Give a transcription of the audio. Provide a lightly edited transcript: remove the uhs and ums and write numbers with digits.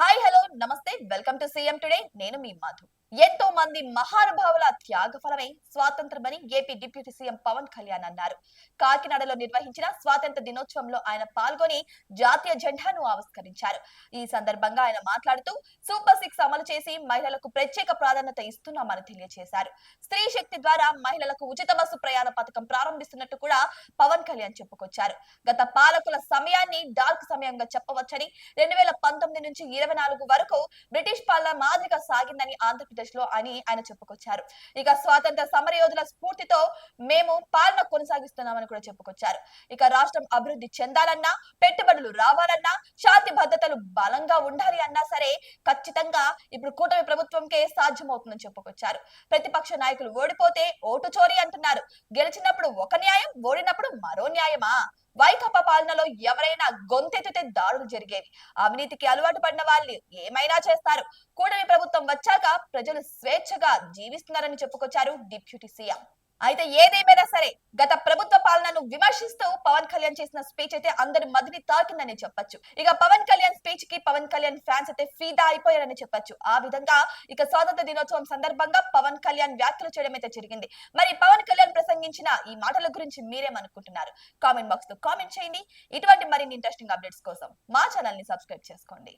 Hi hello నమస్తే welcome to CM today నేను మీ మధు. ఎంతో మంది మహానుభావుల త్యాగ ఫలమే స్వాతంత్రమని AP deputy CM Pawan Kalyan అన్నారు. కాకినాడలో నిర్వహించిన స్వాతంత్ర దినోత్సవంలో ఆయన పాల్గొని జాతీయ జెండాను ఆవిష్కరించారు. ఈ సందర్భంగా ఆయన మాట్లాడుతూ సూపర్ సిక్స్ అమలు చేసి మహిళలకు ప్రత్యేక ప్రాధాన్యత ఇస్తున్నామని తెలియజేశారు. స్త్రీ శక్తి ద్వారా మహిళలకు ఉచిత బస్సు ప్రయాణ పథకం ప్రారంభిస్తున్నట్టు కూడా పవన్ కళ్యాణ్ చెప్పుకొచ్చారు. గత పాలకుల సమయాన్ని డార్క్ సమయంగా చెప్పవచ్చని 2019 నుంచి 24 వరకు బ్రిటిష్ పాలన మాదిరిగా సాగిందని ఆంధ్రప్రదేశ్ లో అని ఆయన చెప్పుకొచ్చారు. ఇక స్వాతంత్ర సమరయోధుల స్ఫూర్తితో మేము పాలన కొనసాగిస్తున్నామని కూడా చెప్పుకొచ్చారు. ఇక రాష్ట్రం అభివృద్ధి చెందాలన్నా, పెట్టుబడులు రావాలన్నా, శాంతి భద్రతలు బలంగా ఉండాలి అన్నా సరే ఖచ్చితంగా ఇప్పుడు కూటమి ప్రభుత్వంకే సాధ్యమవుతుందని చెప్పుకొచ్చారు. ప్రతిపక్ష నాయకులు ఓడిపోతే ఓటు చోరీ అంటున్నారు. గెలిచినప్పుడు ఒక న్యాయం, ఓడినప్పుడు మరో న్యాయమా? వైకాపా పాలనలో ఎవరైనా గొంతెత్తితే దాడులు జరిగేవి. అవినీతికి అలవాటు పడిన వాళ్ళు ఏమైనా చేస్తారు. కూటమి ప్రభుత్వం వచ్చాక ప్రజలు స్వేచ్ఛగా జీవిస్తున్నారని చెప్పుకొచ్చారు డిప్యూటీ సీఎం. అయితే ఏదేమైనా సరే గత ప్రభుత్వ పాలనను విమర్శిస్తూ పవన్ కళ్యాణ్ చేసిన స్పీచ్ అయితే అందరి మదిని తాకిందని చెప్పొచ్చు. ఇక పవన్ కళ్యాణ్ స్పీచ్ కి పవన్ కళ్యాణ్ ఫ్యాన్స్ అయితే ఫీదా అయిపోయారని చెప్పొచ్చు. ఆ విధంగా ఇక స్వాతంత్ర దినోత్సవం సందర్భంగా పవన్ కళ్యాణ్ వ్యాఖ్యలు చేయడం అయితే జరిగింది. మరి పవన్ కళ్యాణ్ ప్రసంగించిన ఈ మాటల గురించి మీరేమనుకుంటున్నారు? కామెంట్ బాక్స్ లో కామెంట్ చేయండి. ఇటువంటి మరిన్ని ఇంట్రెస్టింగ్ అప్డేట్స్ కోసం మా ఛానల్ ని సబ్స్క్రైబ్ చేసుకోండి.